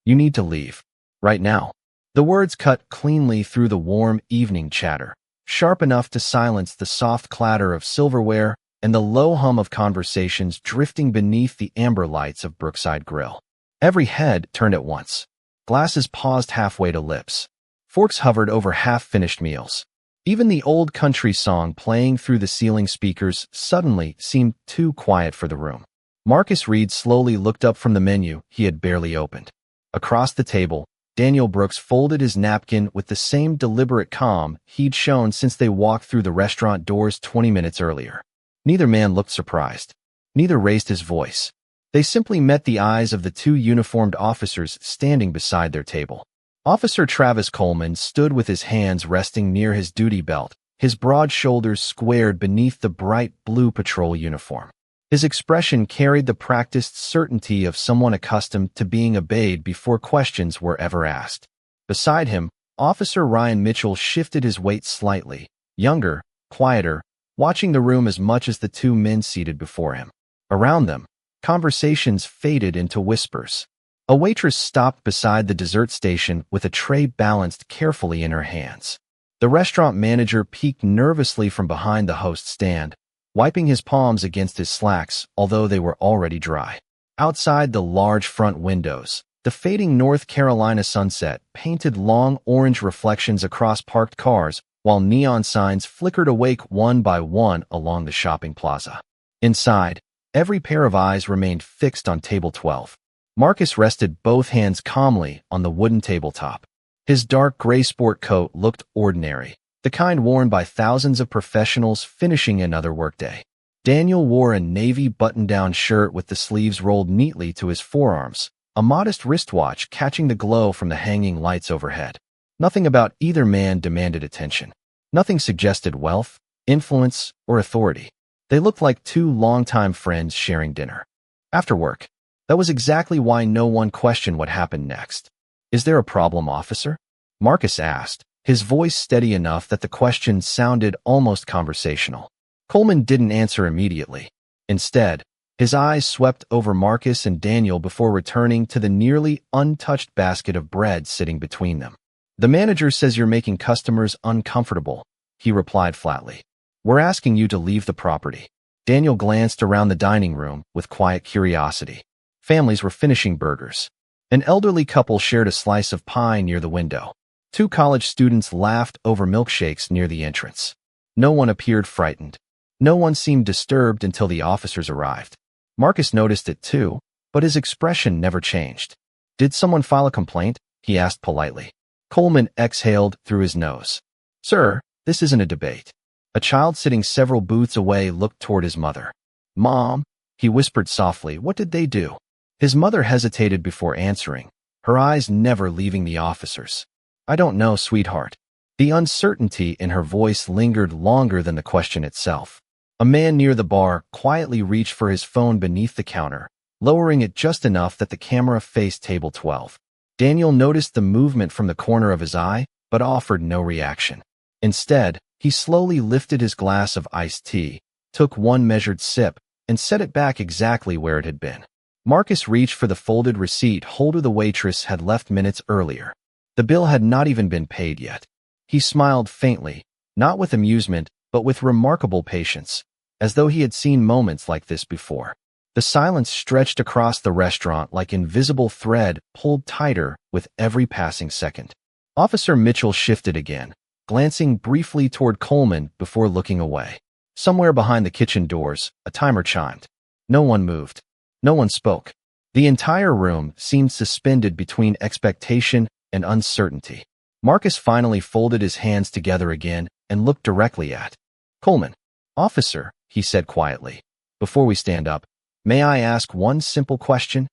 You need to leave. Right now. The words cut cleanly through the warm evening chatter, sharp enough to silence the soft clatter of silverware and the low hum of conversations drifting beneath the amber lights of Brookside Grill. Every head turned at once. Glasses paused halfway to lips. Forks hovered over half-finished meals. Even the old country song playing through the ceiling speakers suddenly seemed too quiet for the room. Marcus Reed slowly looked up from the menu he had barely opened. Across the table, Daniel Brooks folded his napkin with the same deliberate calm he'd shown since they walked through the restaurant doors 20 minutes earlier. Neither man looked surprised. Neither raised his voice. They simply met the eyes of the two uniformed officers standing beside their table. Officer Travis Coleman stood with his hands resting near his duty belt, his broad shoulders squared beneath the bright blue patrol uniform. His expression carried the practiced certainty of someone accustomed to being obeyed before questions were ever asked. Beside him, Officer Ryan Mitchell shifted his weight slightly, younger, quieter, watching the room as much as the two men seated before him. Around them, conversations faded into whispers. A waitress stopped beside the dessert station with a tray balanced carefully in her hands. The restaurant manager peeked nervously from behind the host's stand, wiping his palms against his slacks, although they were already dry. Outside the large front windows, the fading North Carolina sunset painted long orange reflections across parked cars, while neon signs flickered awake one by one along the shopping plaza. Inside, every pair of eyes remained fixed on table 12. Marcus rested both hands calmly on the wooden tabletop. His dark gray sport coat looked ordinary, the kind worn by thousands of professionals finishing another workday. Daniel wore a navy button-down shirt with the sleeves rolled neatly to his forearms, a modest wristwatch catching the glow from the hanging lights overhead. Nothing about either man demanded attention. Nothing suggested wealth, influence, or authority. They looked like two longtime friends sharing dinner. After work. That was exactly why no one questioned what happened next. "Is there a problem, officer?" Marcus asked, his voice steady enough that the question sounded almost conversational. Coleman didn't answer immediately. Instead, his eyes swept over Marcus and Daniel before returning to the nearly untouched basket of bread sitting between them. "The manager says you're making customers uncomfortable," he replied flatly. "We're asking you to leave the property." Daniel glanced around the dining room with quiet curiosity. Families were finishing burgers. An elderly couple shared a slice of pie near the window. Two college students laughed over milkshakes near the entrance. No one appeared frightened. No one seemed disturbed until the officers arrived. Marcus noticed it too, but his expression never changed. "Did someone file a complaint?" he asked politely. Coleman exhaled through his nose. "Sir, this isn't a debate." A child sitting several booths away looked toward his mother. "Mom," he whispered softly, "what did they do?" His mother hesitated before answering, her eyes never leaving the officers. "I don't know, sweetheart." The uncertainty in her voice lingered longer than the question itself. A man near the bar quietly reached for his phone beneath the counter, lowering it just enough that the camera faced table 12. Daniel noticed the movement from the corner of his eye, but offered no reaction. Instead, he slowly lifted his glass of iced tea, took one measured sip, and set it back exactly where it had been. Marcus reached for the folded receipt holder the waitress had left minutes earlier. The bill had not even been paid yet. He smiled faintly, not with amusement, but with remarkable patience, as though he had seen moments like this before. The silence stretched across the restaurant like invisible thread pulled tighter with every passing second. Officer Mitchell shifted again, glancing briefly toward Coleman before looking away. Somewhere behind the kitchen doors, a timer chimed. No one moved. No one spoke. The entire room seemed suspended between expectation and uncertainty. Marcus finally folded his hands together again and looked directly at Coleman. "Officer," he said quietly, "before we stand up, may I ask one simple question?"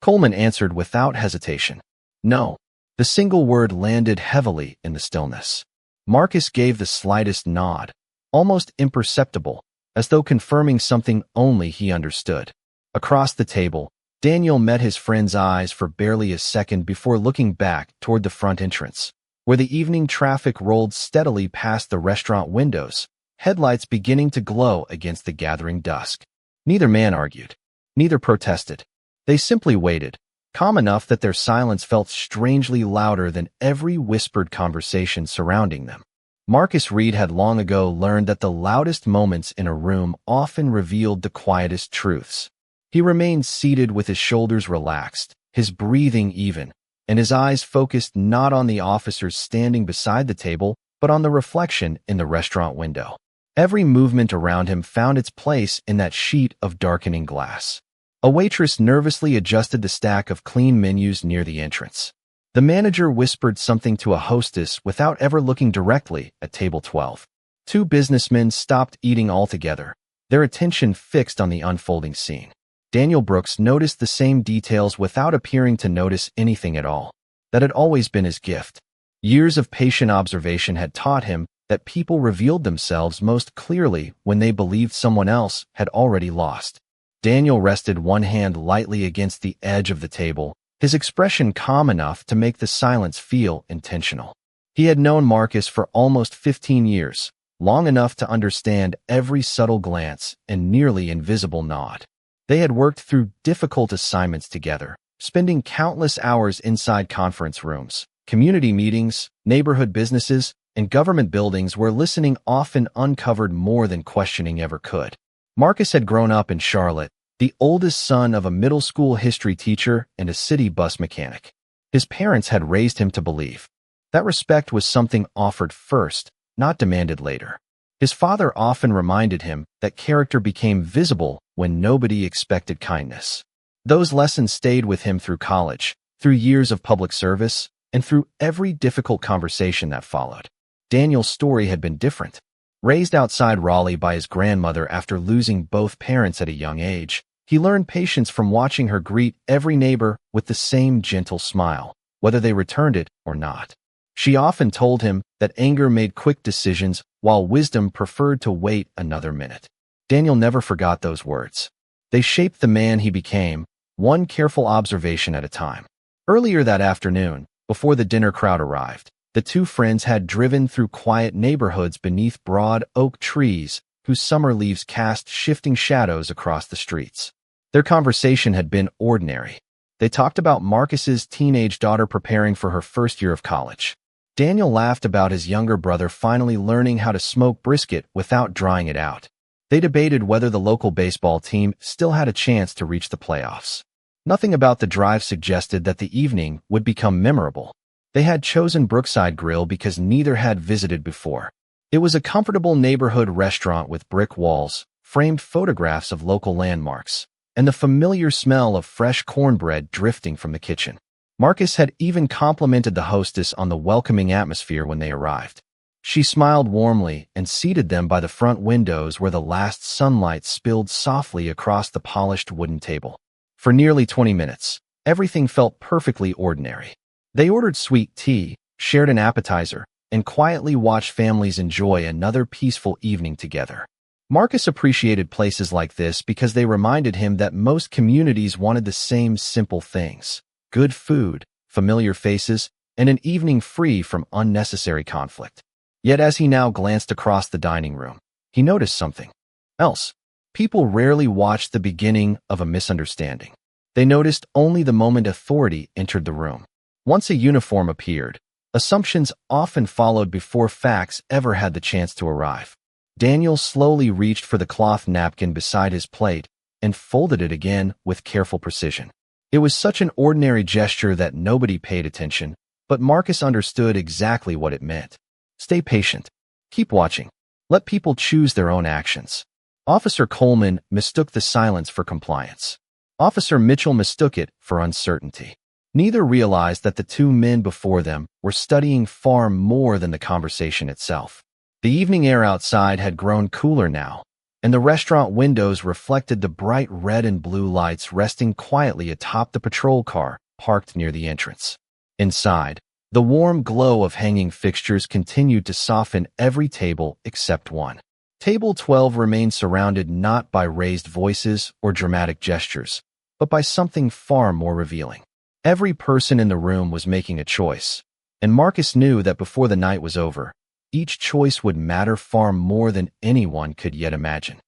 Coleman answered without hesitation. "No." The single word landed heavily in the stillness. Marcus gave the slightest nod, almost imperceptible, as though confirming something only he understood. Across the table, Daniel met his friend's eyes for barely a second before looking back toward the front entrance, where the evening traffic rolled steadily past the restaurant windows, headlights beginning to glow against the gathering dusk. Neither man argued. Neither protested. They simply waited, calm enough that their silence felt strangely louder than every whispered conversation surrounding them. Marcus Reed had long ago learned that the loudest moments in a room often revealed the quietest truths. He remained seated with his shoulders relaxed, his breathing even, and his eyes focused not on the officers standing beside the table, but on the reflection in the restaurant window. Every movement around him found its place in that sheet of darkening glass. A waitress nervously adjusted the stack of clean menus near the entrance. The manager whispered something to a hostess without ever looking directly at table 12. Two businessmen stopped eating altogether, their attention fixed on the unfolding scene. Daniel Brooks noticed the same details without appearing to notice anything at all. That had always been his gift. Years of patient observation had taught him that people revealed themselves most clearly when they believed someone else had already lost. Daniel rested one hand lightly against the edge of the table, his expression calm enough to make the silence feel intentional. He had known Marcus for almost 15 years, long enough to understand every subtle glance and nearly invisible nod. They had worked through difficult assignments together, spending countless hours inside conference rooms, community meetings, neighborhood businesses, and government buildings where listening often uncovered more than questioning ever could. Marcus had grown up in Charlotte, the oldest son of a middle school history teacher and a city bus mechanic. His parents had raised him to believe that respect was something offered first, not demanded later. His father often reminded him that character became visible when nobody expected kindness. Those lessons stayed with him through college, through years of public service, and through every difficult conversation that followed. Daniel's story had been different. Raised outside Raleigh by his grandmother after losing both parents at a young age, he learned patience from watching her greet every neighbor with the same gentle smile, whether they returned it or not. She often told him that anger made quick decisions while wisdom preferred to wait another minute. Daniel never forgot those words. They shaped the man he became, one careful observation at a time. Earlier that afternoon, before the dinner crowd arrived, the two friends had driven through quiet neighborhoods beneath broad oak trees whose summer leaves cast shifting shadows across the streets. Their conversation had been ordinary. They talked about Marcus's teenage daughter preparing for her first year of college. Daniel laughed about his younger brother finally learning how to smoke brisket without drying it out. They debated whether the local baseball team still had a chance to reach the playoffs. Nothing about the drive suggested that the evening would become memorable. They had chosen Brookside Grill because neither had visited before. It was a comfortable neighborhood restaurant with brick walls, framed photographs of local landmarks, and the familiar smell of fresh cornbread drifting from the kitchen. Marcus had even complimented the hostess on the welcoming atmosphere when they arrived. She smiled warmly and seated them by the front windows where the last sunlight spilled softly across the polished wooden table. For nearly 20 minutes, everything felt perfectly ordinary. They ordered sweet tea, shared an appetizer, and quietly watched families enjoy another peaceful evening together. Marcus appreciated places like this because they reminded him that most communities wanted the same simple things: good food, familiar faces, and an evening free from unnecessary conflict. Yet as he now glanced across the dining room, he noticed something else. People rarely watched the beginning of a misunderstanding. They noticed only the moment authority entered the room. Once a uniform appeared, assumptions often followed before facts ever had the chance to arrive. Daniel slowly reached for the cloth napkin beside his plate and folded it again with careful precision. It was such an ordinary gesture that nobody paid attention, but Marcus understood exactly what it meant. Stay patient. Keep watching. Let people choose their own actions. Officer Coleman mistook the silence for compliance. Officer Mitchell mistook it for uncertainty. Neither realized that the two men before them were studying far more than the conversation itself. The evening air outside had grown cooler now, and the restaurant windows reflected the bright red and blue lights resting quietly atop the patrol car parked near the entrance. Inside, the warm glow of hanging fixtures continued to soften every table except one. Table 12 remained surrounded not by raised voices or dramatic gestures, but by something far more revealing. Every person in the room was making a choice, and Marcus knew that before the night was over, each choice would matter far more than anyone could yet imagine.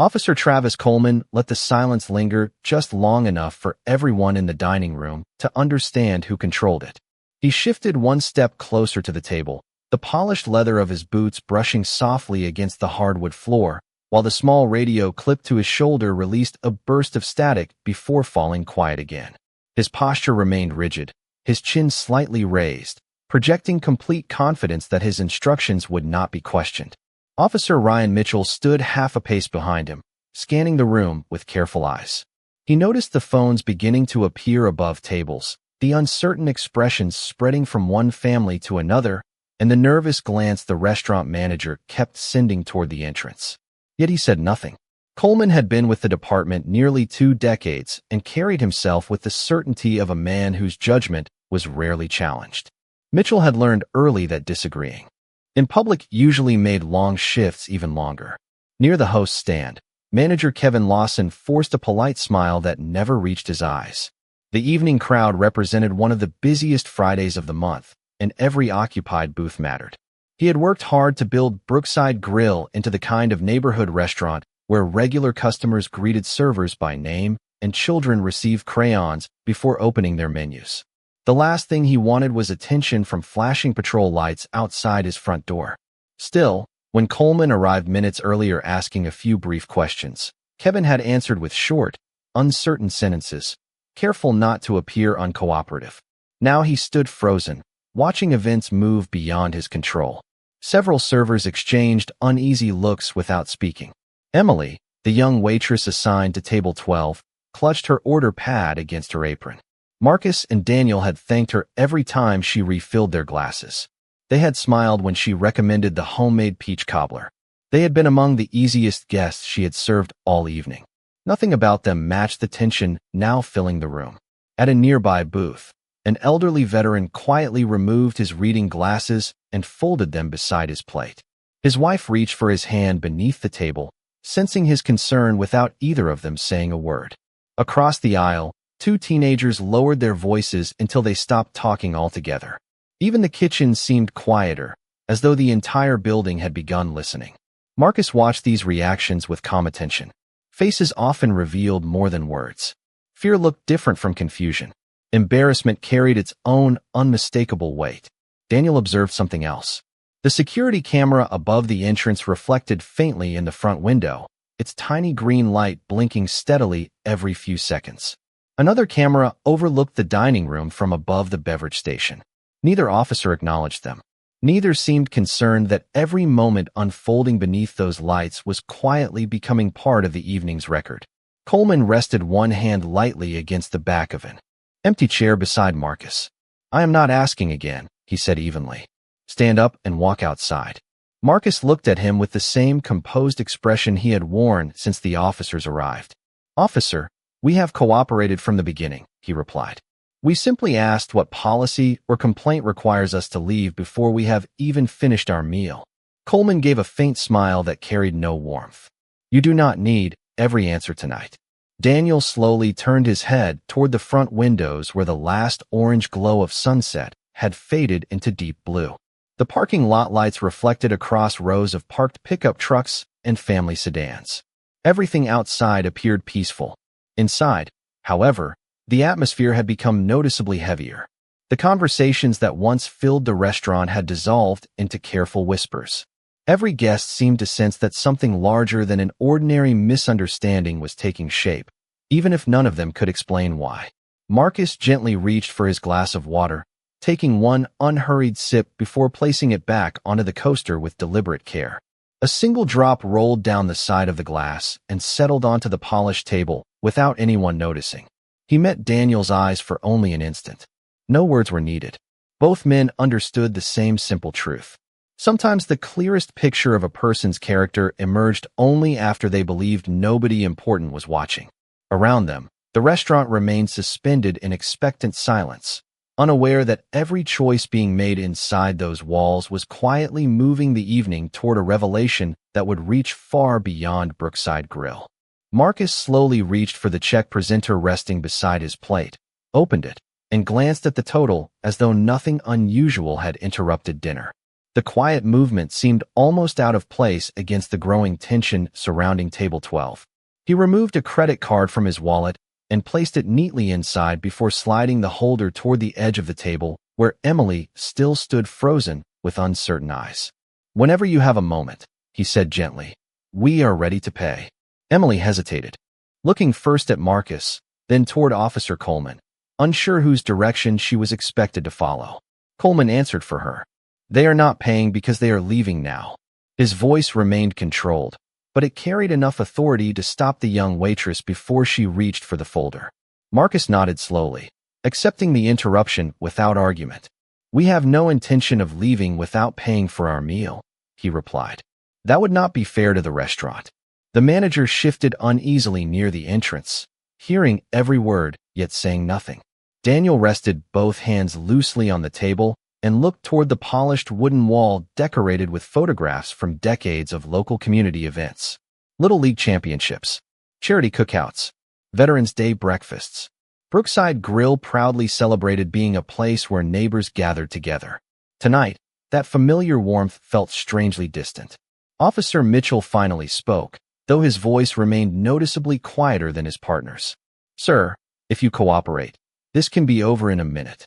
Officer Travis Coleman let the silence linger just long enough for everyone in the dining room to understand who controlled it. He shifted one step closer to the table, the polished leather of his boots brushing softly against the hardwood floor, while the small radio clipped to his shoulder released a burst of static before falling quiet again. His posture remained rigid, his chin slightly raised, projecting complete confidence that his instructions would not be questioned. Officer Ryan Mitchell stood half a pace behind him, scanning the room with careful eyes. He noticed the phones beginning to appear above tables, the uncertain expressions spreading from one family to another, and the nervous glance the restaurant manager kept sending toward the entrance. Yet he said nothing. Coleman had been with the department nearly 2 decades and carried himself with the certainty of a man whose judgment was rarely challenged. Mitchell had learned early that disagreeing in public usually made long shifts even longer. Near the host's stand, manager Kevin Lawson forced a polite smile that never reached his eyes. The evening crowd represented one of the busiest Fridays of the month, and every occupied booth mattered. He had worked hard to build Brookside Grill into the kind of neighborhood restaurant where regular customers greeted servers by name and children received crayons before opening their menus. The last thing he wanted was attention from flashing patrol lights outside his front door. Still, when Coleman arrived minutes earlier asking a few brief questions, Kevin had answered with short, uncertain sentences, careful not to appear uncooperative. Now he stood frozen, watching events move beyond his control. Several servers exchanged uneasy looks without speaking. Emily, the young waitress assigned to table 12, clutched her order pad against her apron. Marcus and Daniel had thanked her every time she refilled their glasses. They had smiled when she recommended the homemade peach cobbler. They had been among the easiest guests she had served all evening. Nothing about them matched the tension now filling the room. At a nearby booth, an elderly veteran quietly removed his reading glasses and folded them beside his plate. His wife reached for his hand beneath the table, sensing his concern without either of them saying a word. Across the aisle, 2 teenagers lowered their voices until they stopped talking altogether. Even the kitchen seemed quieter, as though the entire building had begun listening. Marcus watched these reactions with calm attention. Faces often revealed more than words. Fear looked different from confusion. Embarrassment carried its own unmistakable weight. Daniel observed something else. The security camera above the entrance reflected faintly in the front window, its tiny green light blinking steadily every few seconds. Another camera overlooked the dining room from above the beverage station. Neither officer acknowledged them. Neither seemed concerned that every moment unfolding beneath those lights was quietly becoming part of the evening's record. Coleman rested one hand lightly against the back of an empty chair beside Marcus. "I am not asking again," he said evenly. "Stand up and walk outside." Marcus looked at him with the same composed expression he had worn since the officers arrived. "Officer, we have cooperated from the beginning," he replied. "We simply asked what policy or complaint requires us to leave before we have even finished our meal." Coleman gave a faint smile that carried no warmth. "You do not need every answer tonight." Daniel slowly turned his head toward the front windows where the last orange glow of sunset had faded into deep blue. The parking lot lights reflected across rows of parked pickup trucks and family sedans. Everything outside appeared peaceful. Inside, however, the atmosphere had become noticeably heavier. The conversations that once filled the restaurant had dissolved into careful whispers. Every guest seemed to sense that something larger than an ordinary misunderstanding was taking shape, even if none of them could explain why. Marcus gently reached for his glass of water, taking one unhurried sip before placing it back onto the coaster with deliberate care. A single drop rolled down the side of the glass and settled onto the polished table without anyone noticing. He met Daniel's eyes for only an instant. No words were needed. Both men understood the same simple truth. Sometimes the clearest picture of a person's character emerged only after they believed nobody important was watching. Around them, the restaurant remained suspended in expectant silence, unaware that every choice being made inside those walls was quietly moving the evening toward a revelation that would reach far beyond Brookside Grill. Marcus slowly reached for the check presenter resting beside his plate, opened it, and glanced at the total as though nothing unusual had interrupted dinner. The quiet movement seemed almost out of place against the growing tension surrounding table 12. He removed a credit card from his wallet and placed it neatly inside before sliding the holder toward the edge of the table, where Emily still stood frozen with uncertain eyes. "Whenever you have a moment," he said gently. "We are ready to pay." Emily hesitated, looking first at Marcus, then toward Officer Coleman, unsure whose direction she was expected to follow. Coleman answered for her. "They are not paying because they are leaving now." His voice remained controlled, but it carried enough authority to stop the young waitress before she reached for the folder. Marcus nodded slowly, accepting the interruption without argument. "We have no intention of leaving without paying for our meal," he replied. "That would not be fair to the restaurant." The manager shifted uneasily near the entrance, hearing every word, yet saying nothing. Daniel rested both hands loosely on the table and looked toward the polished wooden wall decorated with photographs from decades of local community events. Little League championships, charity cookouts, Veterans Day breakfasts. Brookside Grill proudly celebrated being a place where neighbors gathered together. Tonight, that familiar warmth felt strangely distant. Officer Mitchell finally spoke, though his voice remained noticeably quieter than his partner's. "Sir, if you cooperate, this can be over in a minute."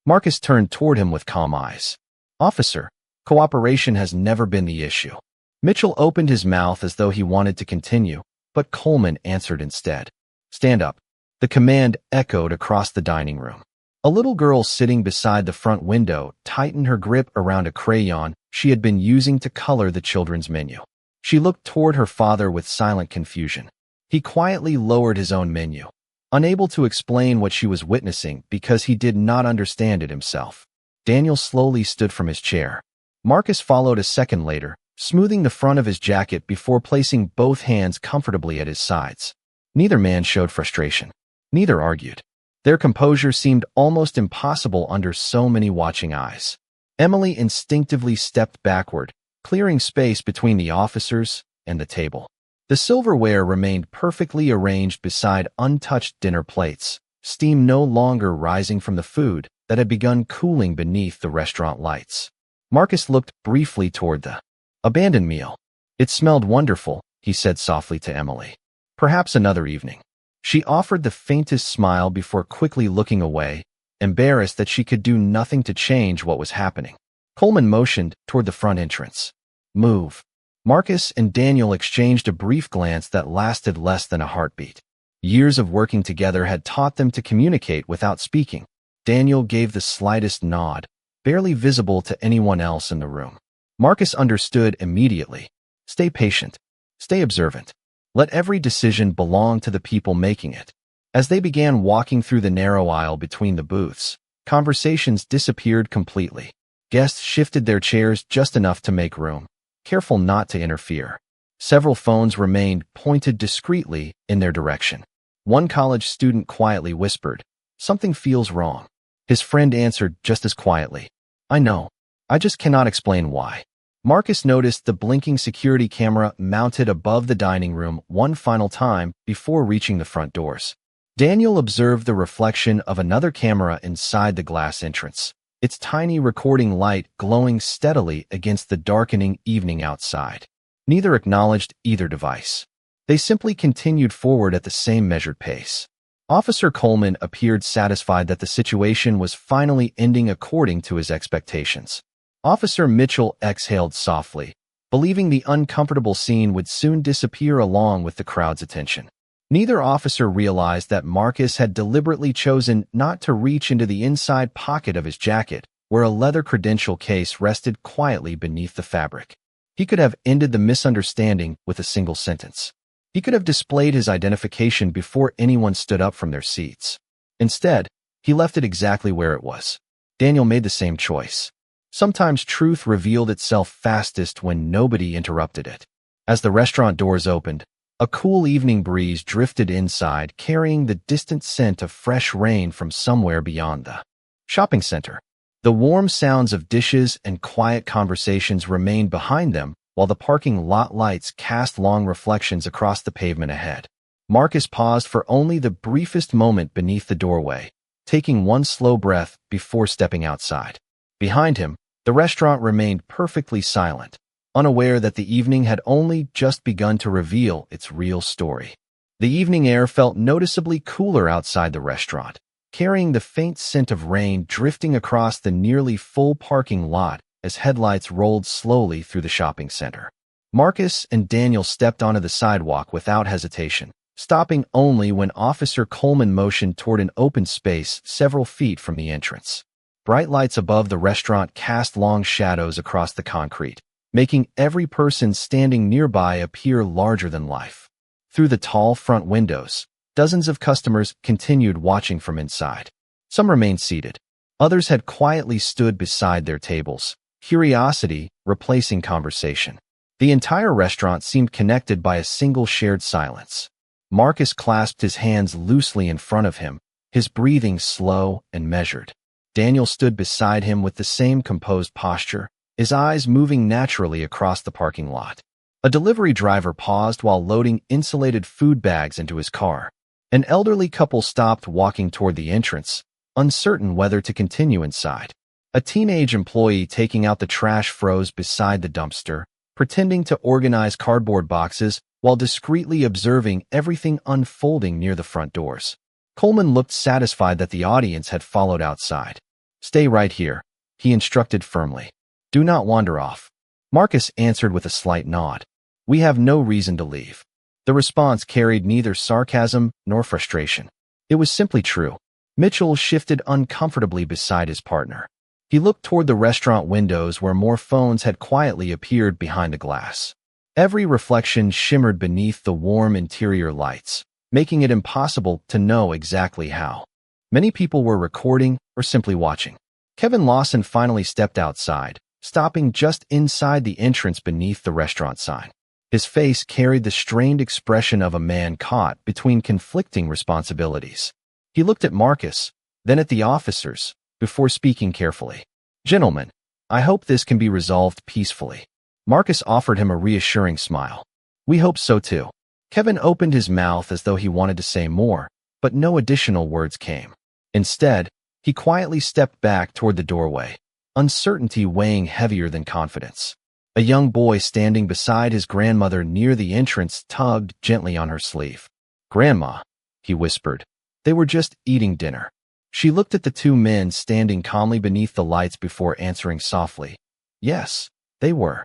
Marcus turned toward him with calm eyes. "Officer, cooperation has never been the issue." Mitchell opened his mouth as though he wanted to continue, but Coleman answered instead. "Stand up." The command echoed across the dining room. A little girl sitting beside the front window tightened her grip around a crayon she had been using to color the children's menu. She looked toward her father with silent confusion. He quietly lowered his own menu, unable to explain what she was witnessing because he did not understand it himself. Daniel slowly stood from his chair. Marcus followed a second later, smoothing the front of his jacket before placing both hands comfortably at his sides. Neither man showed frustration. Neither argued. Their composure seemed almost impossible under so many watching eyes. Emily instinctively stepped backward, clearing space between the officers and the table. The silverware remained perfectly arranged beside untouched dinner plates, steam no longer rising from the food that had begun cooling beneath the restaurant lights. Marcus looked briefly toward the abandoned meal. "It smelled wonderful," he said softly to Emily. "Perhaps another evening." She offered the faintest smile before quickly looking away, embarrassed that she could do nothing to change what was happening. Coleman motioned toward the front entrance. "Move." Marcus and Daniel exchanged a brief glance that lasted less than a heartbeat. Years of working together had taught them to communicate without speaking. Daniel gave the slightest nod, barely visible to anyone else in the room. Marcus understood immediately. Stay patient. Stay observant. Let every decision belong to the people making it. As they began walking through the narrow aisle between the booths, conversations disappeared completely. Guests shifted their chairs just enough to make room, careful not to interfere. Several phones remained pointed discreetly in their direction. One college student quietly whispered, "Something feels wrong." His friend answered just as quietly, "I know. I just cannot explain why." Marcus noticed the blinking security camera mounted above the dining room one final time before reaching the front doors. Daniel observed the reflection of another camera inside the glass entrance, its tiny recording light glowing steadily against the darkening evening outside. Neither acknowledged either device. They simply continued forward at the same measured pace. Officer Coleman appeared satisfied that the situation was finally ending according to his expectations. Officer Mitchell exhaled softly, believing the uncomfortable scene would soon disappear along with the crowd's attention. Neither officer realized that Marcus had deliberately chosen not to reach into the inside pocket of his jacket, where a leather credential case rested quietly beneath the fabric. He could have ended the misunderstanding with a single sentence. He could have displayed his identification before anyone stood up from their seats. Instead, he left it exactly where it was. Daniel made the same choice. Sometimes truth revealed itself fastest when nobody interrupted it. As the restaurant doors opened, a cool evening breeze drifted inside, carrying the distant scent of fresh rain from somewhere beyond the shopping center. The warm sounds of dishes and quiet conversations remained behind them, while the parking lot lights cast long reflections across the pavement ahead. Marcus paused for only the briefest moment beneath the doorway, taking one slow breath before stepping outside. Behind him, The restaurant remained perfectly silent, unaware that the evening had only just begun to reveal its real story. The evening air felt noticeably cooler outside the restaurant, carrying the faint scent of rain drifting across the nearly full parking lot as headlights rolled slowly through the shopping center. Marcus and Daniel stepped onto the sidewalk without hesitation, stopping only when Officer Coleman motioned toward an open space several feet from the entrance. Bright lights above the restaurant cast long shadows across the concrete, making every person standing nearby appear larger than life. Through the tall front windows, dozens of customers continued watching from inside. Some remained seated. Others had quietly stood beside their tables, curiosity replacing conversation. The entire restaurant seemed connected by a single shared silence. Marcus clasped his hands loosely in front of him, his breathing slow and measured. Daniel stood beside him with the same composed posture, his eyes moving naturally across the parking lot. A delivery driver paused while loading insulated food bags into his car. An elderly couple stopped walking toward the entrance, uncertain whether to continue inside. A teenage employee taking out the trash froze beside the dumpster, pretending to organize cardboard boxes while discreetly observing everything unfolding near the front doors. Coleman looked satisfied that the audience had followed outside. "Stay right here," he instructed firmly. "Do not wander off." Marcus answered with a slight nod. "We have no reason to leave." The response carried neither sarcasm nor frustration. It was simply true. Mitchell shifted uncomfortably beside his partner. He looked toward the restaurant windows where more phones had quietly appeared behind the glass. Every reflection shimmered beneath the warm interior lights, making it impossible to know exactly how. Many people were recording or simply watching. Kevin Lawson finally stepped outside, stopping just inside the entrance beneath the restaurant sign. His face carried the strained expression of a man caught between conflicting responsibilities. He looked at Marcus, then at the officers, before speaking carefully. "Gentlemen, I hope this can be resolved peacefully." Marcus offered him a reassuring smile. "We hope so too." Kevin opened his mouth as though he wanted to say more, but no additional words came. Instead, he quietly stepped back toward the doorway, uncertainty weighing heavier than confidence. A young boy standing beside his grandmother near the entrance tugged gently on her sleeve. "Grandma," he whispered. They were just eating dinner. She looked at the two men standing calmly beneath the lights before answering softly. "Yes, they were."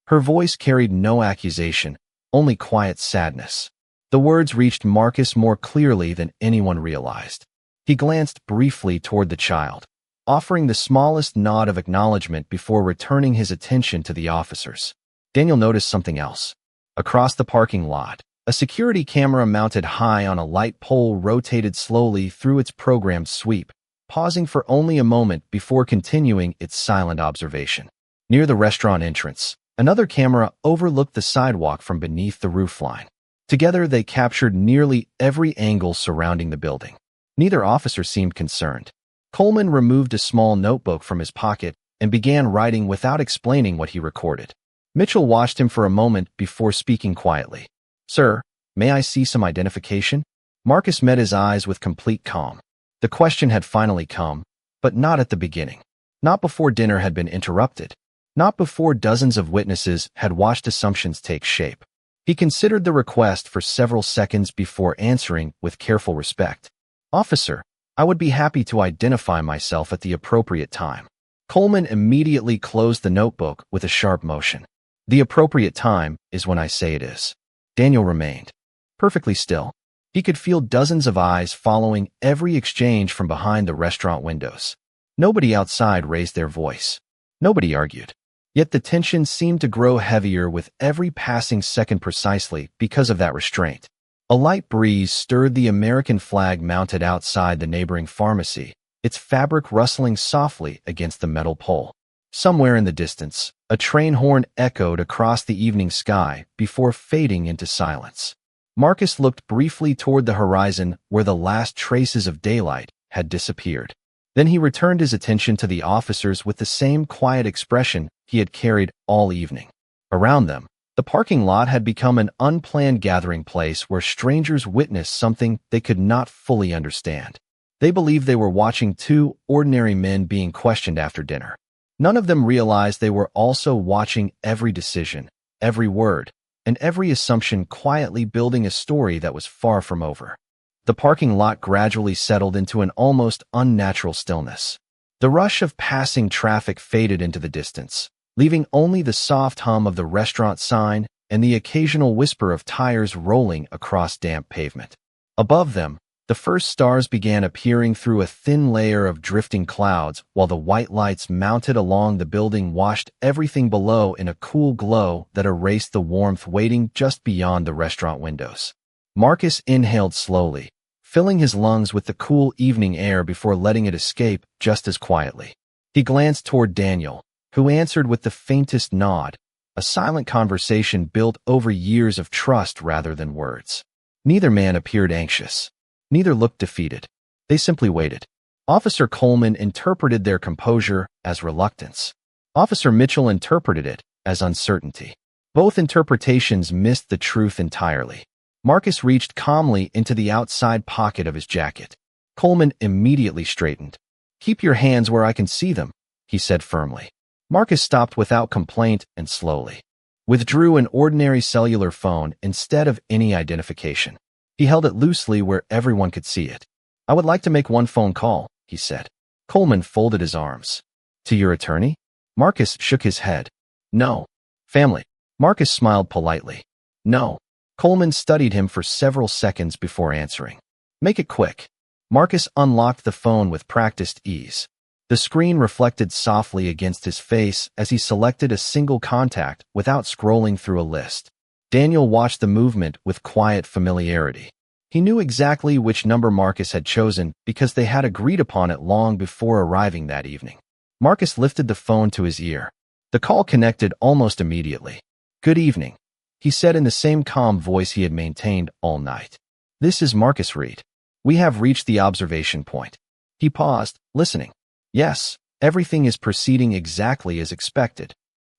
Her voice carried no accusation, only quiet sadness. The words reached Marcus more clearly than anyone realized. He glanced briefly toward the child, offering the smallest nod of acknowledgement before returning his attention to the officers. Daniel noticed something else. Across the parking lot, a security camera mounted high on a light pole rotated slowly through its programmed sweep, pausing for only a moment before continuing its silent observation. Near the restaurant entrance, another camera overlooked the sidewalk from beneath the roofline. Together, they captured nearly every angle surrounding the building. Neither officer seemed concerned. Coleman removed a small notebook from his pocket and began writing without explaining what he recorded. Mitchell watched him for a moment before speaking quietly. "Sir, may I see some identification?" Marcus met his eyes with complete calm. The question had finally come, but not at the beginning. Not before dinner had been interrupted. Not before dozens of witnesses had watched assumptions take shape. He considered the request for several seconds before answering with careful respect. "Officer, I would be happy to identify myself at the appropriate time." Coleman immediately closed the notebook with a sharp motion. "The appropriate time is when I say it is." Daniel remained perfectly still. He could feel dozens of eyes following every exchange from behind the restaurant windows. Nobody outside raised their voice. Nobody argued. Yet the tension seemed to grow heavier with every passing second precisely because of that restraint. A light breeze stirred the American flag mounted outside the neighboring pharmacy, its fabric rustling softly against the metal pole. Somewhere in the distance, a train horn echoed across the evening sky before fading into silence. Marcus looked briefly toward the horizon where the last traces of daylight had disappeared. Then he returned his attention to the officers with the same quiet expression he had carried all evening. Around them, the parking lot had become an unplanned gathering place where strangers witnessed something they could not fully understand. They believed they were watching two ordinary men being questioned after dinner. None of them realized they were also watching every decision, every word, and every assumption quietly building a story that was far from over. The parking lot gradually settled into an almost unnatural stillness. The rush of passing traffic faded into the distance, leaving only the soft hum of the restaurant sign and the occasional whisper of tires rolling across damp pavement. Above them, the first stars began appearing through a thin layer of drifting clouds, while the white lights mounted along the building washed everything below in a cool glow that erased the warmth waiting just beyond the restaurant windows. Marcus inhaled slowly, filling his lungs with the cool evening air before letting it escape just as quietly. He glanced toward Daniel, who answered with the faintest nod, a silent conversation built over years of trust rather than words. Neither man appeared anxious. Neither looked defeated. They simply waited. Officer Coleman interpreted their composure as reluctance. Officer Mitchell interpreted it as uncertainty. Both interpretations missed the truth entirely. Marcus reached calmly into the outside pocket of his jacket. Coleman immediately straightened. "Keep your hands where I can see them," he said firmly. Marcus stopped without complaint and slowly withdrew an ordinary cellular phone instead of any identification. He held it loosely where everyone could see it. "I would like to make one phone call," he said. Coleman folded his arms. "To your attorney?" Marcus shook his head. "No. Family." Marcus smiled politely. "No." Coleman studied him for several seconds before answering. "Make it quick." Marcus unlocked the phone with practiced ease. The screen reflected softly against his face as he selected a single contact without scrolling through a list. Daniel watched the movement with quiet familiarity. He knew exactly which number Marcus had chosen because they had agreed upon it long before arriving that evening. Marcus lifted the phone to his ear. The call connected almost immediately. "Good evening," he said in the same calm voice he had maintained all night. "This is Marcus Reed. We have reached the observation point." He paused, listening. "Yes, everything is proceeding exactly as expected."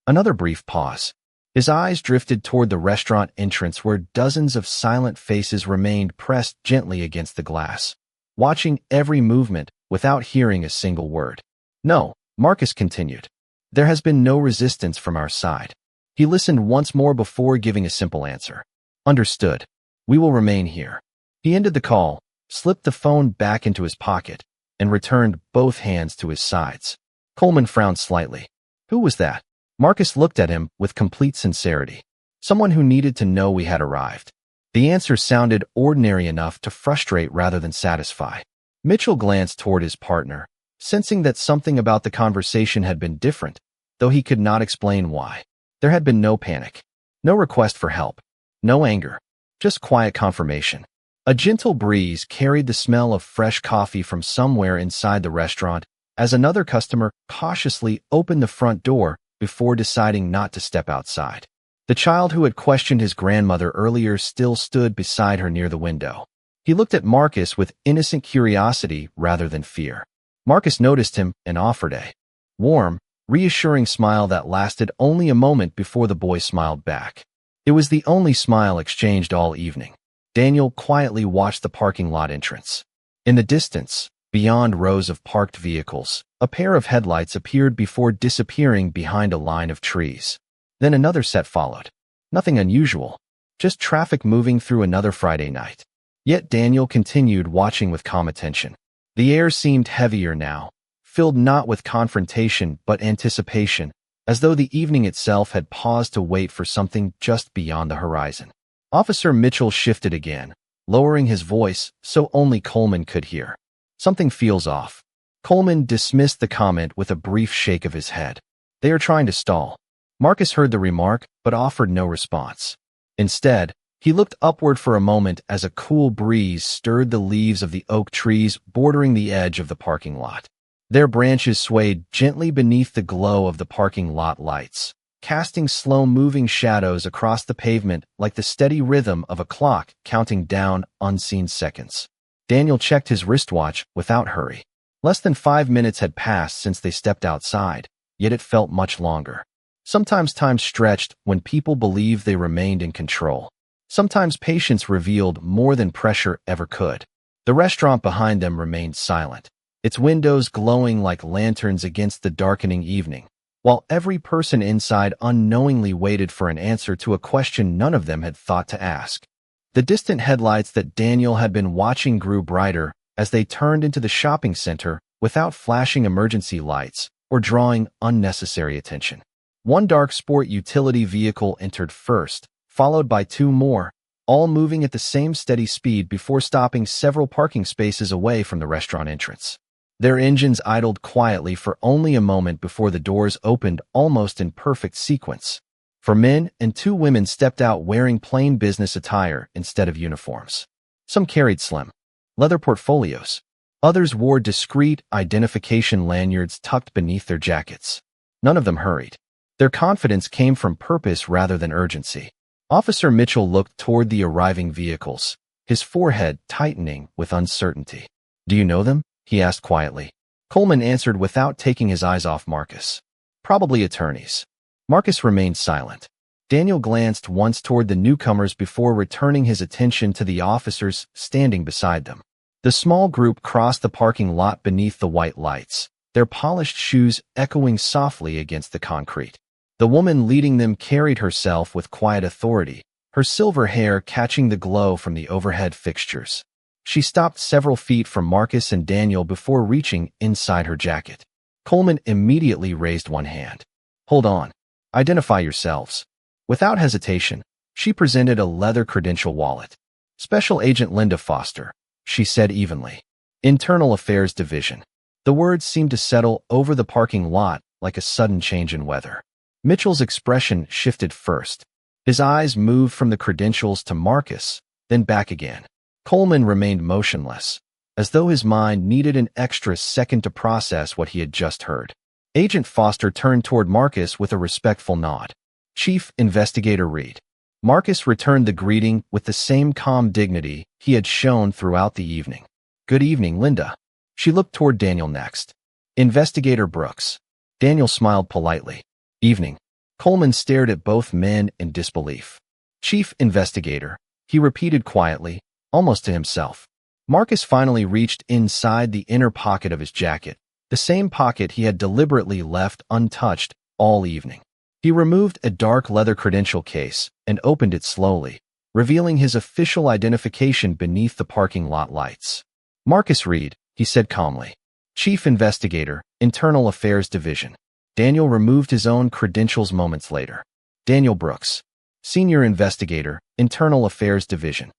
Another brief pause. His eyes drifted toward the restaurant entrance where dozens of silent faces remained pressed gently against the glass, watching every movement without hearing a single word. "No," Marcus continued. "There has been no resistance from our side." He listened once more before giving a simple answer. "Understood. We will remain here." He ended the call, slipped the phone back into his pocket, and returned both hands to his sides. Coleman frowned slightly. "Who was that?" Marcus looked at him with complete sincerity. "Someone who needed to know we had arrived." The answer sounded ordinary enough to frustrate rather than satisfy. Mitchell glanced toward his partner, sensing that something about the conversation had been different, though he could not explain why. There had been no panic, no request for help, no anger, just quiet confirmation. A gentle breeze carried the smell of fresh coffee from somewhere inside the restaurant as another customer cautiously opened the front door before deciding not to step outside. The child who had questioned his grandmother earlier still stood beside her near the window. He looked at Marcus with innocent curiosity rather than fear. Marcus noticed him and offered a warm, reassuring smile that lasted only a moment before the boy smiled back. It was the only smile exchanged all evening. Daniel quietly watched the parking lot entrance. In the distance, beyond rows of parked vehicles, a pair of headlights appeared before disappearing behind a line of trees. Then another set followed. Nothing unusual, just traffic moving through another Friday night. Yet Daniel continued watching with calm attention. The air seemed heavier now, filled not with confrontation but anticipation, as though the evening itself had paused to wait for something just beyond the horizon. Officer Mitchell shifted again, lowering his voice so only Coleman could hear. "Something feels off." Coleman dismissed the comment with a brief shake of his head. "They are trying to stall." Marcus heard the remark, but offered no response. Instead, he looked upward for a moment as a cool breeze stirred the leaves of the oak trees bordering the edge of the parking lot. Their branches swayed gently beneath the glow of the parking lot lights, casting slow-moving shadows across the pavement like the steady rhythm of a clock counting down unseen seconds. Daniel checked his wristwatch without hurry. Less than 5 minutes had passed since they stepped outside, yet it felt much longer. Sometimes time stretched when people believed they remained in control. Sometimes patience revealed more than pressure ever could. The restaurant behind them remained silent. its windows glowing like lanterns against the darkening evening, while every person inside unknowingly waited for an answer to a question none of them had thought to ask. The distant headlights that Daniel had been watching grew brighter as they turned into the shopping center without flashing emergency lights or drawing unnecessary attention. One dark sport utility vehicle entered first, followed by two more, all moving at the same steady speed before stopping several parking spaces away from the restaurant entrance. Their engines idled quietly for only a moment before the doors opened almost in perfect sequence. Four men and two women stepped out wearing plain business attire instead of uniforms. Some carried slim leather portfolios. Others wore discreet identification lanyards tucked beneath their jackets. None of them hurried. Their confidence came from purpose rather than urgency. Officer Mitchell looked toward the arriving vehicles, his forehead tightening with uncertainty. "Do you know them?" he asked quietly. Coleman answered without taking his eyes off Marcus. "Probably attorneys." Marcus remained silent. Daniel glanced once toward the newcomers before returning his attention to the officers standing beside them. The small group crossed the parking lot beneath the white lights, their polished shoes echoing softly against the concrete. The woman leading them carried herself with quiet authority, her silver hair catching the glow from the overhead fixtures. She stopped several feet from Marcus and Daniel before reaching inside her jacket. Coleman immediately raised one hand. "Hold on. Identify yourselves." Without hesitation, she presented a leather credential wallet. "Special Agent Linda Foster," she said evenly. "Internal Affairs Division." The words seemed to settle over the parking lot like a sudden change in weather. Mitchell's expression shifted first. His eyes moved from the credentials to Marcus, then back again. Coleman remained motionless, as though his mind needed an extra second to process what he had just heard. Agent Foster turned toward Marcus with a respectful nod. "Chief Investigator Reed." Marcus returned the greeting with the same calm dignity he had shown throughout the evening. "Good evening, Linda." She looked toward Daniel next. "Investigator Brooks." Daniel smiled politely. "Evening." Coleman stared at both men in disbelief. "Chief Investigator," he repeated quietly, almost to himself. Marcus finally reached inside the inner pocket of his jacket, the same pocket he had deliberately left untouched all evening. He removed a dark leather credential case and opened it slowly, revealing his official identification beneath the parking lot lights. "Marcus Reed," he said calmly. "Chief Investigator, Internal Affairs Division." Daniel removed his own credentials moments later. "Daniel Brooks, Senior Investigator, Internal Affairs Division."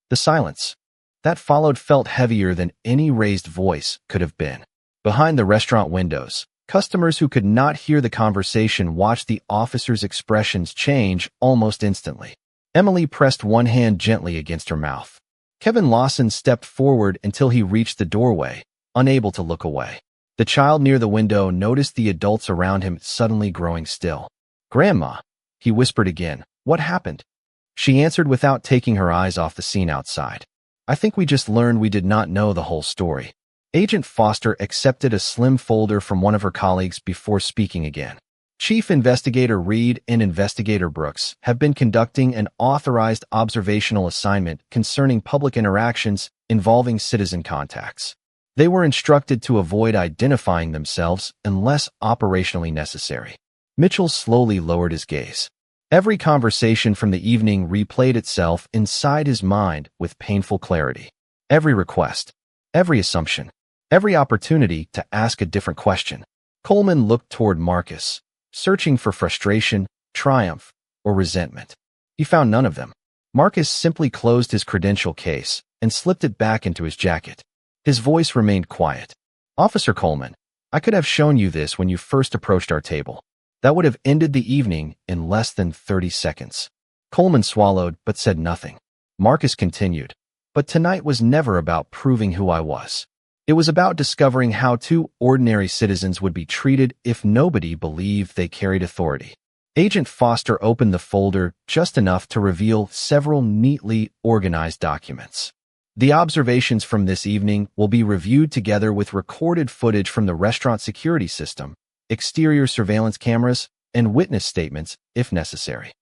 The silence that followed felt heavier than any raised voice could have been. Behind the restaurant windows, customers who could not hear the conversation watched the officers' expressions change almost instantly. Emily pressed one hand gently against her mouth. Kevin Lawson stepped forward until he reached the doorway, unable to look away. The child near the window noticed the adults around him suddenly growing still. "Grandma," he whispered again, "what happened?" She answered without taking her eyes off the scene outside. "I think we just learned we did not know the whole story." Agent Foster accepted a slim folder from one of her colleagues before speaking again. "Chief Investigator Reed and Investigator Brooks have been conducting an authorized observational assignment concerning public interactions involving citizen contacts. They were instructed to avoid identifying themselves unless operationally necessary." Mitchell slowly lowered his gaze. Every conversation from the evening replayed itself inside his mind with painful clarity. Every request, every assumption, every opportunity to ask a different question. Coleman looked toward Marcus, searching for frustration, triumph, or resentment. He found none of them. Marcus simply closed his credential case and slipped it back into his jacket. His voice remained quiet. "Officer Coleman, I could have shown you this when you first approached our table. That would have ended the evening in less than 30 seconds. Coleman swallowed but said nothing. Marcus continued, "But tonight was never about proving who I was. It was about discovering how two ordinary citizens would be treated if nobody believed they carried authority." Agent Foster opened the folder just enough to reveal several neatly organized documents. The observations from this evening will be reviewed together with recorded footage from the restaurant security system, exterior surveillance cameras, and witness statements if necessary.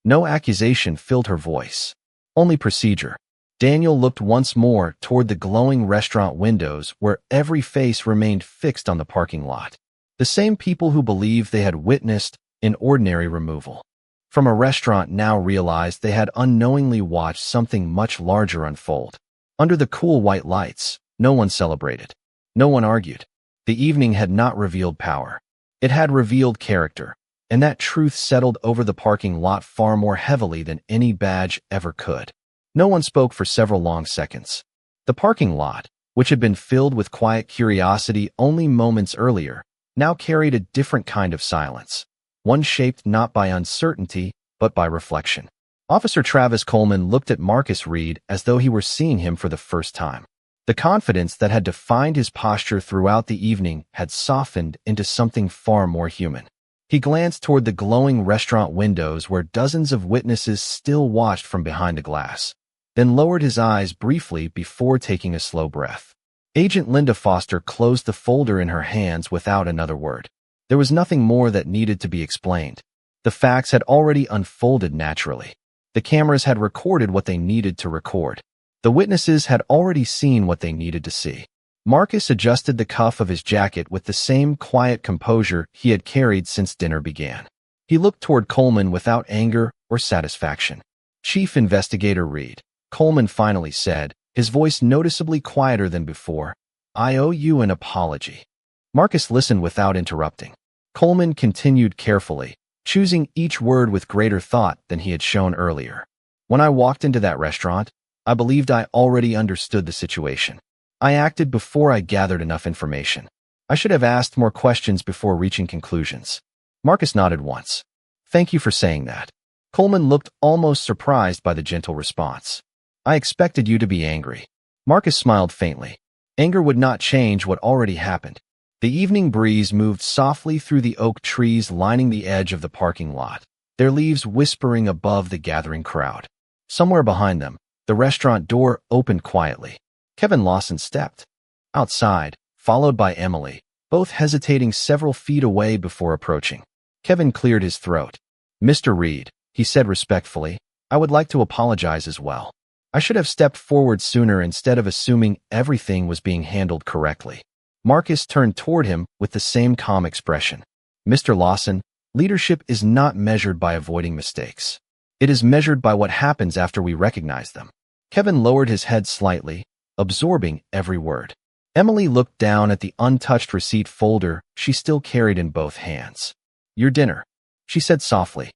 No accusation filled her voice, only procedure. Daniel looked once more toward the glowing restaurant windows where every face remained fixed on the parking lot. The same people who believed they had witnessed an ordinary removal from a restaurant now realized they had unknowingly watched something much larger unfold. Under the cool white lights, no one celebrated. No one argued. The evening had not revealed power. It had revealed character, and that truth settled over the parking lot far more heavily than any badge ever could. No one spoke for several long seconds. The parking lot, which had been filled with quiet curiosity only moments earlier, now carried a different kind of silence, one shaped not by uncertainty, but by reflection. Officer Travis Coleman looked at Marcus Reed as though he were seeing him for the first time. The confidence that had defined his posture throughout the evening had softened into something far more human. He glanced toward the glowing restaurant windows where dozens of witnesses still watched from behind the glass, then lowered his eyes briefly before taking a slow breath. Agent Linda Foster closed the folder in her hands without another word. There was nothing more that needed to be explained. The facts had already unfolded naturally. The cameras had recorded what they needed to record. The witnesses had already seen what they needed to see. Marcus adjusted the cuff of his jacket with the same quiet composure he had carried since dinner began. He looked toward Coleman without anger or satisfaction. "Chief Investigator Reed," Coleman finally said, his voice noticeably quieter than before, "I owe you an apology." Marcus listened without interrupting. Coleman continued carefully, choosing each word with greater thought than he had shown earlier. "When I walked into that restaurant, I believed I already understood the situation. I acted before I gathered enough information. I should have asked more questions before reaching conclusions." Marcus nodded once. "Thank you for saying that." Coleman looked almost surprised by the gentle response. "I expected you to be angry." Marcus smiled faintly. Anger would not change what already happened. The evening breeze moved softly through the oak trees lining the edge of the parking lot, their leaves whispering above the gathering crowd. Somewhere behind them, the restaurant door opened quietly. Kevin Lawson stepped outside, followed by Emily, both hesitating several feet away before approaching. Kevin cleared his throat. "Mr. Reed," he said respectfully, "I would like to apologize as well. I should have stepped forward sooner instead of assuming everything was being handled correctly." Marcus turned toward him with the same calm expression. "Mr. Lawson, leadership is not measured by avoiding mistakes. It is measured by what happens after we recognize them." Kevin lowered his head slightly, absorbing every word. Emily looked down at the untouched receipt folder she still carried in both hands. "Your dinner," she said softly.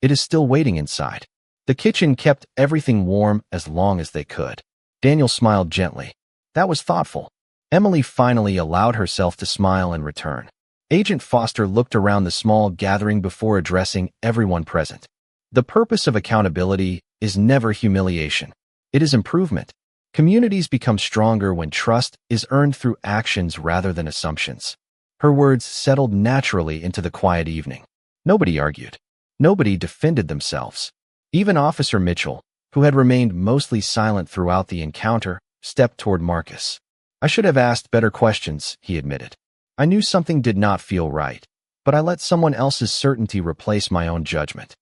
"It is still waiting inside." The kitchen kept everything warm as long as they could. Daniel smiled gently. "That was thoughtful." Emily finally allowed herself to smile in return. Agent Foster looked around the small gathering before addressing everyone present. "The purpose of accountability is never humiliation. It is improvement. Communities become stronger when trust is earned through actions rather than assumptions." Her words settled naturally into the quiet evening. Nobody argued. Nobody defended themselves. Even Officer Mitchell, who had remained mostly silent throughout the encounter, stepped toward Marcus. "I should have asked better questions," he admitted. "I knew something did not feel right, but I let someone else's certainty replace my own judgment."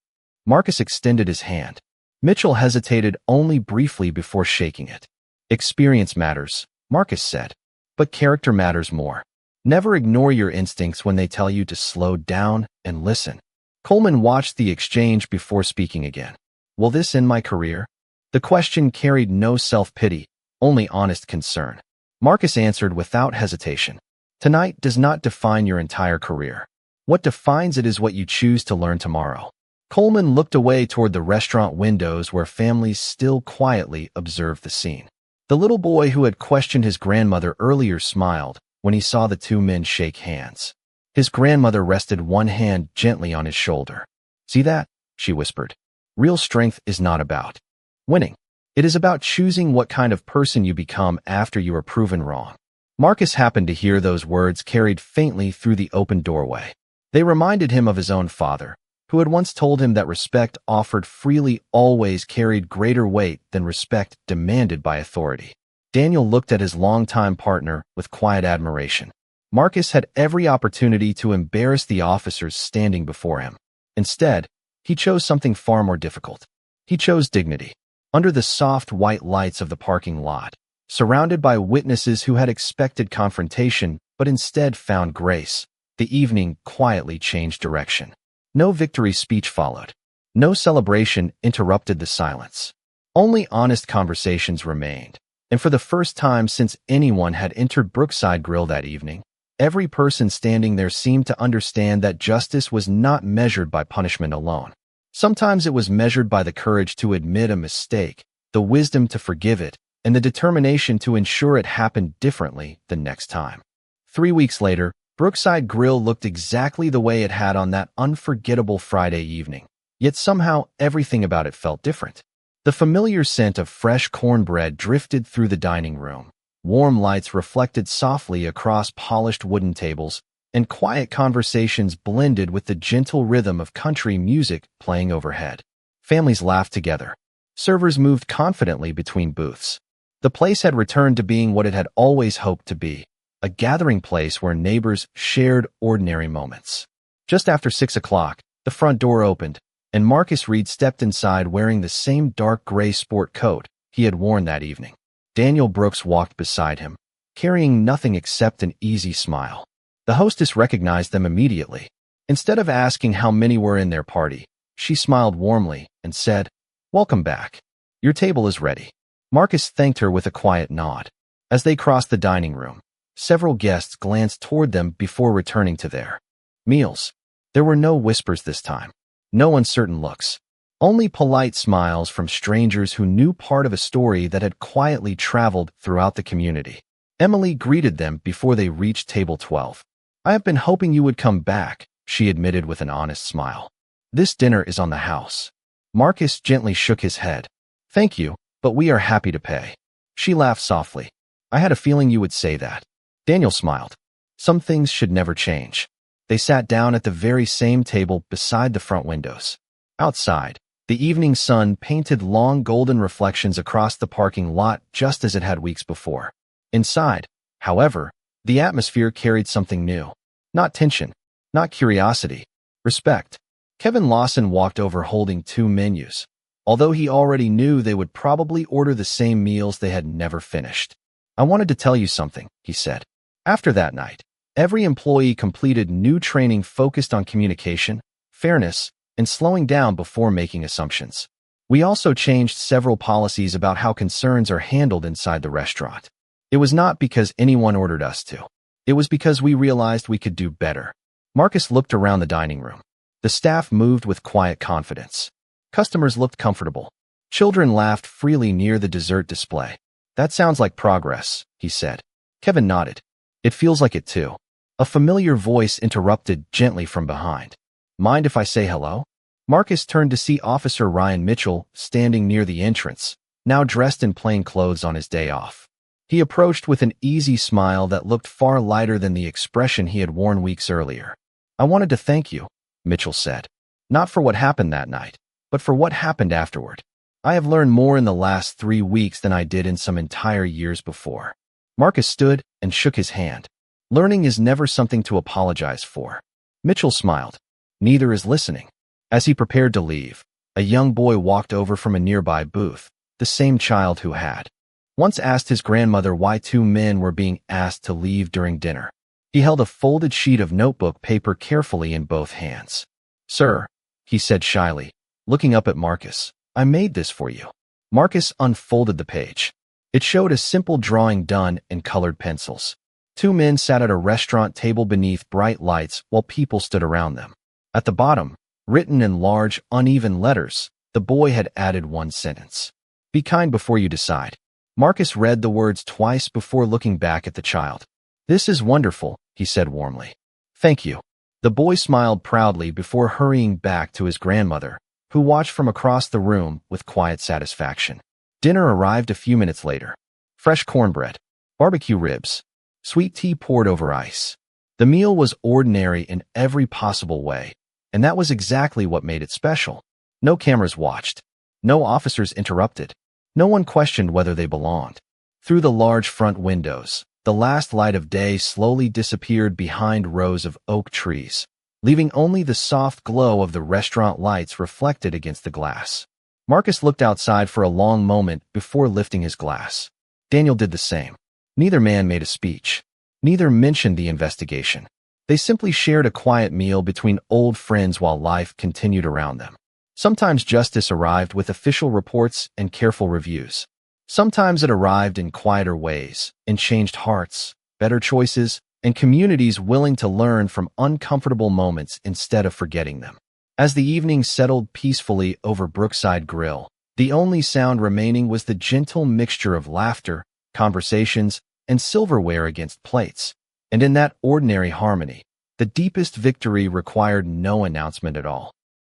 Marcus extended his hand. Mitchell hesitated only briefly before shaking it. "Experience matters," Marcus said, "but character matters more. Never ignore your instincts when they tell you to slow down and listen." Coleman watched the exchange before speaking again. "Will this end my career?" The question carried no self-pity, only honest concern. Marcus answered without hesitation. "Tonight does not define your entire career. What defines it is what you choose to learn tomorrow." Coleman looked away toward the restaurant windows where families still quietly observed the scene. The little boy who had questioned his grandmother earlier smiled when he saw the two men shake hands. His grandmother rested one hand gently on his shoulder. "See that?" she whispered. "Real strength is not about winning. It is about choosing what kind of person you become after you are proven wrong." Marcus happened to hear those words carried faintly through the open doorway. They reminded him of his own father, who had once told him that respect offered freely always carried greater weight than respect demanded by authority. Daniel looked at his longtime partner with quiet admiration. Marcus had every opportunity to embarrass the officers standing before him. Instead, he chose something far more difficult. He chose dignity. under the soft white lights of the parking lot, surrounded by witnesses who had expected confrontation but instead found grace. The evening quietly changed direction. No victory speech followed. No celebration interrupted the silence. Only honest conversations remained. And for the first time since anyone had entered Brookside Grill that evening, every person standing there seemed to understand that justice was not measured by punishment alone. Sometimes it was measured by the courage to admit a mistake, the wisdom to forgive it, and the determination to ensure it happened differently the next time. 3 weeks later, Brookside Grill looked exactly the way it had on that unforgettable Friday evening. Yet somehow everything about it felt different. The familiar scent of fresh cornbread drifted through the dining room. Warm lights reflected softly across polished wooden tables, and quiet conversations blended with the gentle rhythm of country music playing overhead. Families laughed together. Servers moved confidently between booths. The place had returned to being what it had always hoped to be, a gathering place where neighbors shared ordinary moments. Just after 6 o'clock, the front door opened, and Marcus Reed stepped inside wearing the same dark gray sport coat he had worn that evening. Daniel Brooks walked beside him, carrying nothing except an easy smile. The hostess recognized them immediately. Instead of asking how many were in their party, she smiled warmly and said, "Welcome back. Your table is ready." Marcus thanked her with a quiet nod. As they crossed the dining room, several guests glanced toward them before returning to their meals. There were no whispers this time. No uncertain looks. Only polite smiles from strangers who knew part of a story that had quietly traveled throughout the community. Emily greeted them before they reached table 12. "I have been hoping you would come back," she admitted with an honest smile. "This dinner is on the house." Marcus gently shook his head. "Thank you, but we are happy to pay." She laughed softly. "I had a feeling you would say that." Daniel smiled. Some things should never change. They sat down at the very same table beside the front windows. Outside, the evening sun painted long golden reflections across the parking lot just as it had weeks before. Inside, however, the atmosphere carried something new. Not tension, not curiosity, respect. Kevin Lawson walked over holding 2 menus, although he already knew they would probably order the same meals they had never finished. "I wanted to tell you something," he said. After that night, every employee completed new training focused on communication, fairness, and slowing down before making assumptions. We also changed several policies about how concerns are handled inside the restaurant. It was not because anyone ordered us to. It was because we realized we could do better. Marcus looked around the dining room. The staff moved with quiet confidence. Customers looked comfortable. Children laughed freely near the dessert display. "That sounds like progress," he said. Kevin nodded. "It feels like it too." A familiar voice interrupted gently from behind. "Mind if I say hello?" Marcus turned to see Officer Ryan Mitchell standing near the entrance, now dressed in plain clothes on his day off. He approached with an easy smile that looked far lighter than the expression he had worn weeks earlier. "I wanted to thank you," Mitchell said. "Not for what happened that night, but for what happened afterward. I have learned more in the last 3 weeks than I did in some entire years before." Marcus stood and shook his hand. Learning is never something to apologize for. Mitchell smiled. Neither is listening. As he prepared to leave, a young boy walked over from a nearby booth, the same child who had once asked his grandmother why 2 men were being asked to leave during dinner. He held a folded sheet of notebook paper carefully in both hands. "Sir," he said shyly, looking up at Marcus, "I made this for you." Marcus unfolded the page. It showed a simple drawing done in colored pencils. 2 men sat at a restaurant table beneath bright lights while people stood around them. At the bottom, written in large, uneven letters, the boy had added 1 sentence. "Be kind before you decide." Marcus read the words twice before looking back at the child. "This is wonderful," he said warmly. "Thank you." The boy smiled proudly before hurrying back to his grandmother, who watched from across the room with quiet satisfaction. Dinner arrived a few minutes later. Fresh cornbread, barbecue ribs, sweet tea poured over ice. The meal was ordinary in every possible way, and that was exactly what made it special. No cameras watched. No officers interrupted. No one questioned whether they belonged. Through the large front windows, the last light of day slowly disappeared behind rows of oak trees, leaving only the soft glow of the restaurant lights reflected against the glass. Marcus looked outside for a long moment before lifting his glass. Daniel did the same. Neither man made a speech. Neither mentioned the investigation. They simply shared a quiet meal between old friends while life continued around them. Sometimes justice arrived with official reports and careful reviews. Sometimes it arrived in quieter ways, in changed hearts, better choices, and communities willing to learn from uncomfortable moments instead of forgetting them. As the evening settled peacefully over Brookside Grill, the only sound remaining was the gentle mixture of laughter, conversations, and silverware against plates. And in that ordinary harmony, the deepest victory required no announcement at all.